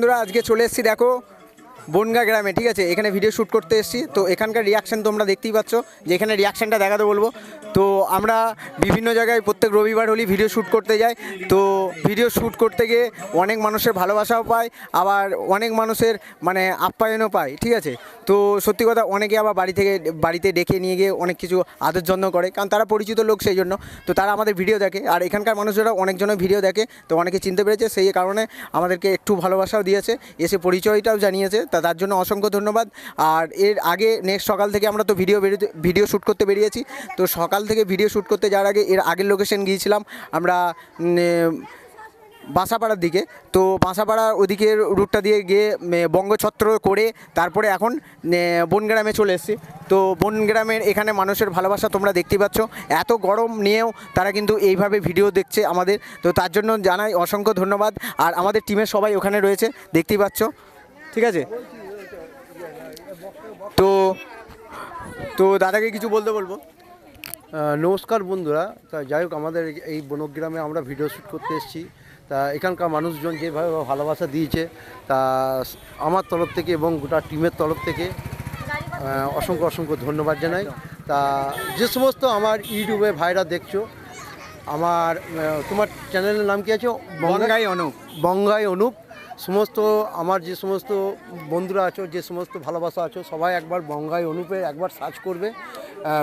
বন্ধুরা আজকে চলে এসেছি দেখো বনগা গ্রামে, ঠিক আছে। এখানে ভিডিও শ্যুট করতে এসেছি, তো এখানকার রিয়াকশান তোমরা দেখতেই পাচ্ছ যে এখানে রিয়াকশানটা দেখাতে বলবো। তো আমরা বিভিন্ন জায়গায় প্রত্যেক রবিবার হলেই ভিডিও শ্যুট করতে যাই, তো ভিডিও শ্যুট করতে গিয়ে অনেক মানুষের ভালোবাসাও পাই, আবার অনেক মানুষের মানে আপ্যায়নও পাই, ঠিক আছে। তো সত্যি কথা, অনেকে আবার বাড়িতে ডেকে নিয়ে গিয়ে অনেক কিছু আদর যত্ন করে, কারণ তারা পরিচিত লোক, সেই জন্য তো তারা আমাদের ভিডিও দেখে। আর এখানকার মানুষেরা অনেকজনের ভিডিও দেখে, তো অনেকে চিনতে পেরেছে, সেই কারণে আমাদেরকে একটু ভালোবাসাও দিয়েছে, এসে পরিচয়টাও জানিয়েছে, তার জন্য অসংখ্য ধন্যবাদ। আর এর আগে নেক্সট সকাল থেকে আমরা তো ভিডিও শ্যুট করতে বেরিয়েছি, তো সকাল থেকে ভিডিও শ্যুট করতে যাওয়ার আগে এর আগের লোকেশন গিয়েছিলাম আমরা বাসাপাড়ার দিকে। তো বাসাপাড়া ওদিকের রুটটা দিয়ে গিয়ে বঙ্গছত্র করে তারপরে এখন বনগ্রামে চলে এসেছি। তো বনগ্রামের এখানে মানুষের ভালোবাসা তোমরা দেখতেই পাচ্ছ, এত গরম নিয়েও তারা কিন্তু এইভাবে ভিডিও দেখছে আমাদের, তো তার জন্য জানাই অসংখ্য ধন্যবাদ। আর আমাদের টিমের সবাই ওখানে রয়েছে, দেখতেই পাচ্ছ, ঠিক আছে। তো তো দাদাকে কিছু বলবো। নমস্কার বন্ধুরা, তা যাই হোক, আমাদের এই বনগ্রামে আমরা ভিডিও শ্যুট করতে এসেছি। তা এখানকার মানুষজন যেভাবে ভালোবাসা দিয়েছে, তা আমার তরফ থেকে এবং গোটা টিমের তরফ থেকে অসংখ্য ধন্যবাদ জানাই। তা যে সমস্ত আমার ইউটিউবে ভাইরা দেখছো, আমার তোমার চ্যানেলের নাম কি আছে? বঙ্গাই অনুপ। সমস্ত আমার যে সমস্ত বন্ধুরা আছো, যে সমস্ত ভালোবাসা আছো, সবাই একবার বঙ্গাই অনুপে একবার সার্চ করবে,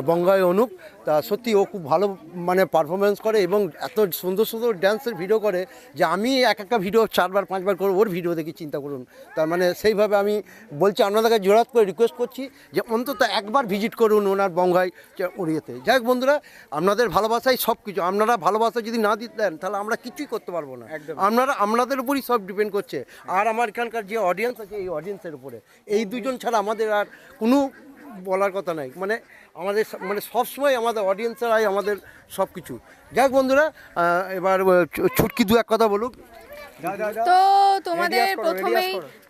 বঙ্গাই অনুপ। তা সত্যি ও খুব ভালো মানে পারফরমেন্স করে এবং এত সুন্দর ড্যান্সের ভিডিও করে যে আমি একটা ভিডিও 4বার 5বার করে ওর ভিডিও দেখি, চিন্তা করুন। তার মানে সেইভাবে আমি বলছি, আপনাদেরকে জোরাত করে রিকোয়েস্ট করছি যে অন্তত একবার ভিজিট করুন ওনার বঙ্গাই উড়িয়েতে। যাই হোক বন্ধুরা, আপনাদের ভালোবাসাই সব কিছু। আপনারা ভালোবাসা যদি না দিতেন তাহলে আমরা কিছুই করতে পারবো না। আপনাদের উপরই সব ডিপেন্ড করছে। আর আমার এখানকার যে অডিয়েন্স আছে, এই অডিয়েন্সের উপরে, এই দুজন ছাড়া আমাদের আর কোনো বলার কথা নাই। মানে আমাদের মানে সবসময় আমাদের অডিয়েন্সরাই আমাদের সব কিছু। যাক বন্ধুরা, এবার ছুটকি দু এক কথা বলুক। তো তোমাদের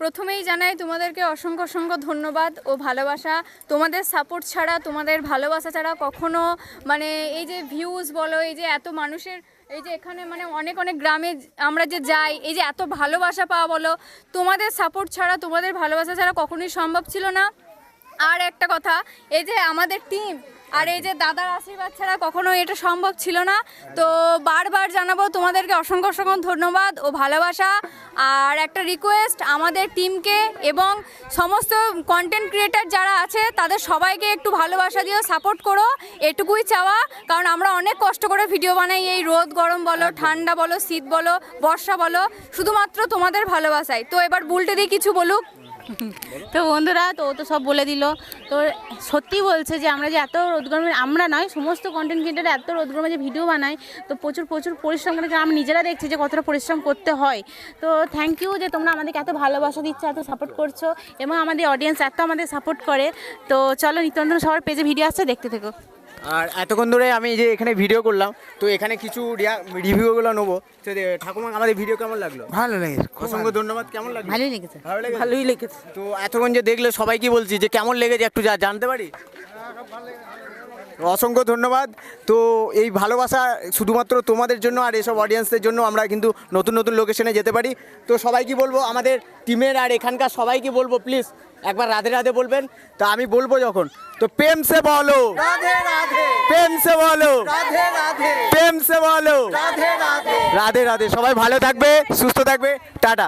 প্রথমেই জানাই তোমাদেরকে অসংখ্য ধন্যবাদ ও ভালোবাসা। তোমাদের সাপোর্ট ছাড়া, তোমাদের ভালোবাসা ছাড়া কখনো মানে এই যে ভিউজ বলো, এই যে এত মানুষের, এই যে এখানে মানে অনেক গ্রামে আমরা যে যাই, এই যে এত ভালোবাসা পাওয়া বলো, তোমাদের সাপোর্ট ছাড়া, তোমাদের ভালোবাসা ছাড়া কখনোই সম্ভব ছিল না। আর একটা কথা, এই যে আমাদের টিম আর এই যে দাদার আশীর্বাদ ছাড়া কখনো এটা সম্ভব ছিল না। তো বারবার জানাবো তোমাদেরকে অসংখ্য ধন্যবাদ ও ভালোবাসা। আর একটা রিকোয়েস্ট আমাদের টিমকে এবং সমস্ত কন্টেন্ট ক্রিয়েটার যারা আছে তাদের সবাইকে একটু ভালোবাসা দিও, সাপোর্ট করো, এটুকুই চাওয়া। কারণ আমরা অনেক কষ্ট করে ভিডিও বানাই, এই রোদ গরম বলো, ঠান্ডা বলো, শীত বলো, বর্ষা বলো, শুধুমাত্র তোমাদের ভালোবাসায়। তো এবার বুলটে দিয়ে কিছু বলুক। তো বন্ধুরা, তো ও তো সব বলে দিল। তো সত্যি বলছে যে আমরা যে এত রোদগরমে, আমরা নয় সমস্ত কন্টেন্ট ক্রিয়েটার এত রোদগরমে যে ভিডিও বানাই, তো প্রচুর পরিশ্রম করে, আমরা নিজেরা দেখছি যে কতটা পরিশ্রম করতে হয়। তো থ্যাংক ইউ যে তোমরা আমাদেরকে এত ভালোবাসা দিচ্ছ, এত সাপোর্ট করছো, এবং আমাদের অডিয়েন্স এত আমাদের সাপোর্ট করে। তো চলো, নিত্যনন্দন সবার পেজে ভিডিও আসছে, দেখতে থেকো। আর এতক্ষণ ধরে আমি যে এখানে ভিডিও করলাম, তো এখানে কিছু রিভিউগুলো নেবো। ঠাকুমা, আমাদের ভিডিও কেমন লাগলো? ভালো লেগেছে, অসংখ্য ধন্যবাদ। কেমন লাগলো? ভালোই লেগেছে। ভালোই লেগেছে। তো এতক্ষণ যে দেখলে সবাই কি বলছি যে কেমন লেগেছে একটু জানতে পারি? অসংখ্য ধন্যবাদ। তো এই ভালোবাসা শুধুমাত্র তোমাদের জন্য আর এসব অডিয়েন্সদের জন্য আমরা কিন্তু নতুন লোকেশনে যেতে পারি। তো সবাইকে বলবো, আমাদের টিমের আর এখানকার সবাইকে বলবো, প্লিজ একবার রাধে রাধে বলবেন। তো আমি বলবো যখন, তো প্রেম সে বলো রাধে রাধে, প্রেম সে বলো রাধে রাধে, প্রেম সে বলো রাধে রাধে, রাধে রাধে। সবাই ভালো থাকবে, সুস্থ থাকবে, টাটা।